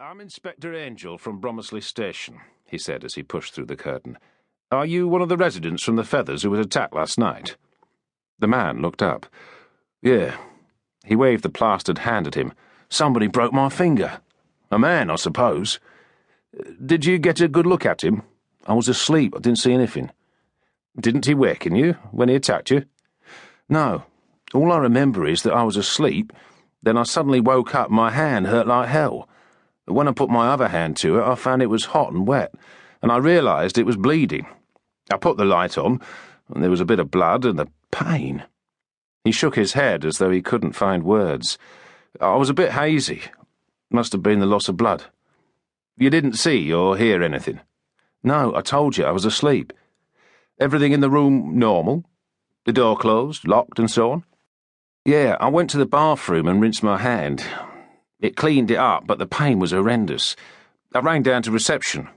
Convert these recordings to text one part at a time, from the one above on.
I'm Inspector Angel from Brommersley Station, he said as he pushed through the curtain. Are you one of the residents from the Feathers who was attacked last night? The man looked up. Yeah. He waved the plastered hand at him. Somebody broke my finger. A man, I suppose. Did you get a good look at him? I was asleep. I didn't see anything. Didn't he waken you when he attacked you? No. All I remember is that I was asleep. Then I suddenly woke up and my hand hurt like hell. When I put my other hand to it, I found it was hot and wet, and I realised it was bleeding. I put the light on, and there was a bit of blood and the pain. He shook his head as though he couldn't find words. I was a bit hazy. Must have been the loss of blood. You didn't see or hear anything? No, I told you I was asleep. Everything in the room normal? The door closed, locked and so on? Yeah, I went to the bathroom and rinsed my hand. It cleaned it up, but the pain was horrendous. I rang down to reception.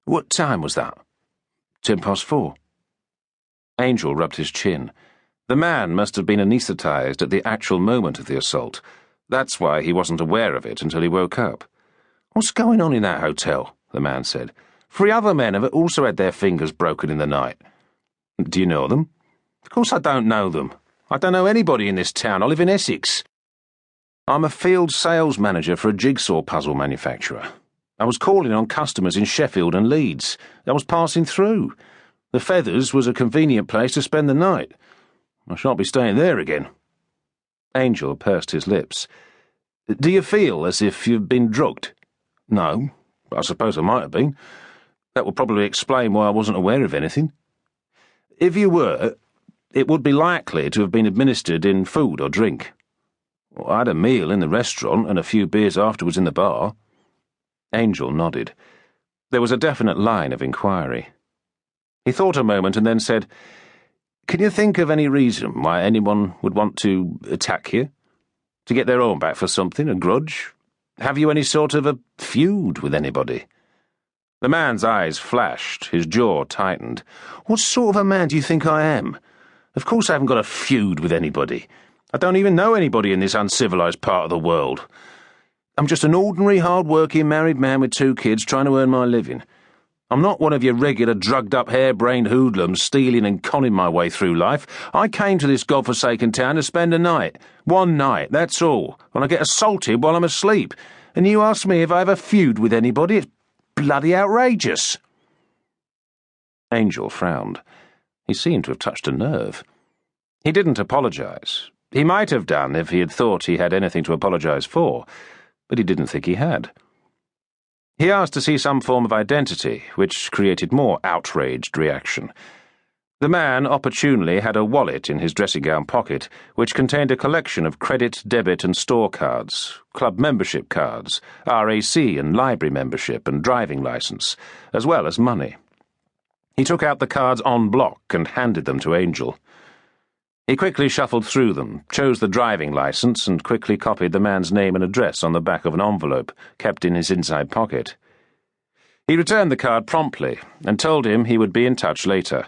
What time was that? 4:10. Angel rubbed his chin. The man must have been anaesthetised at the actual moment of the assault. That's why he wasn't aware of it until he woke up. What's going on in that hotel? The man said. 3 other men have also had their fingers broken in the night. Do you know them? Of course I don't know them. I don't know anybody in this town. I live in Essex. I'm a field sales manager for a jigsaw puzzle manufacturer. I was calling on customers in Sheffield and Leeds. I was passing through. The Feathers was a convenient place to spend the night. I shan't be staying there again. Angel pursed his lips. Do you feel as if you've been drugged? No, but I suppose I might have been. That would probably explain why I wasn't aware of anything. If you were, it would be likely to have been administered in food or drink. I had a meal in the restaurant and a few beers afterwards in the bar. Angel nodded. There was a definite line of inquiry. He thought a moment and then said, Can you think of any reason why anyone would want to attack you? To get their own back for something, a grudge? Have you any sort of a feud with anybody? The man's eyes flashed, his jaw tightened. What sort of a man do you think I am? Of course I haven't got a feud with anybody. I don't even know anybody in this uncivilized part of the world. I'm just an ordinary, hard-working married man with 2 kids trying to earn my living. I'm not one of your regular drugged-up, hair-brained hoodlums stealing and conning my way through life. I came to this godforsaken town to spend a night. 1 night, that's all. And I get assaulted while I'm asleep. And you ask me if I have a feud with anybody? It's bloody outrageous. Angel frowned. He seemed to have touched a nerve. He didn't apologise. He might have done if he had thought he had anything to apologise for, but he didn't think he had. He asked to see some form of identity, which created more outraged reaction. The man opportunely had a wallet in his dressing-gown pocket, which contained a collection of credit, debit and store cards, club membership cards, RAC and library membership and driving licence, as well as money. He took out the cards en bloc and handed them to Angel. He quickly shuffled through them, chose the driving licence, and quickly copied the man's name and address on the back of an envelope kept in his inside pocket. He returned the card promptly and told him he would be in touch later.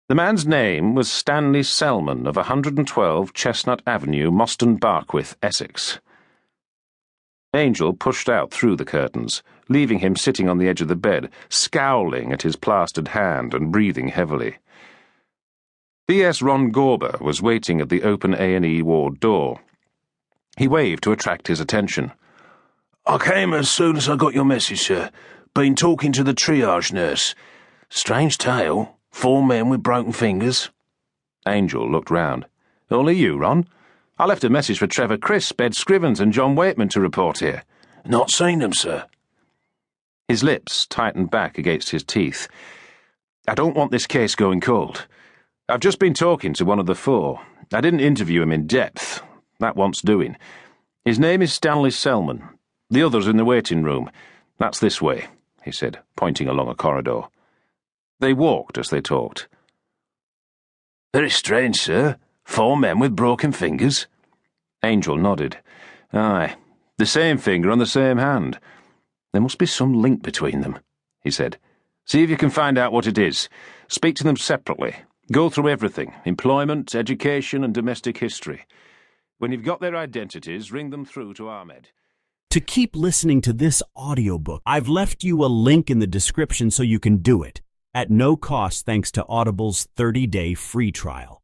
The man's name was Stanley Selman of 112 Chestnut Avenue, Moston Barkwith, Essex. Angel pushed out through the curtains, leaving him sitting on the edge of the bed, scowling at his plastered hand and breathing heavily. B.S. Ron Gorber was waiting at the open A&E ward door. He waved to attract his attention. I came as soon as I got your message, sir. Been talking to the triage nurse. Strange tale. 4 men with broken fingers. Angel looked round. Only you, Ron? I left a message for Trevor Crisp, Ed Scrivens and John Waitman to report here. Not seen them, sir. His lips tightened back against his teeth. I don't want this case going cold. I've just been talking to one of the 4. I didn't interview him in depth. That wants doing. His name is Stanley Selman. The other's in the waiting room. That's this way, he said, pointing along a corridor. They walked as they talked. Very strange, sir. 4 men with broken fingers. Angel nodded. Aye, the same finger on the same hand. There must be some link between them, he said. See if you can find out what it is. Speak to them separately. Go through everything, employment, education and domestic history. When you've got their identities, ring them through to Ahmed. to keep listening to this audiobook. I've left you a link in the description so you can do it, at no cost thanks to Audible's 30-day free trial.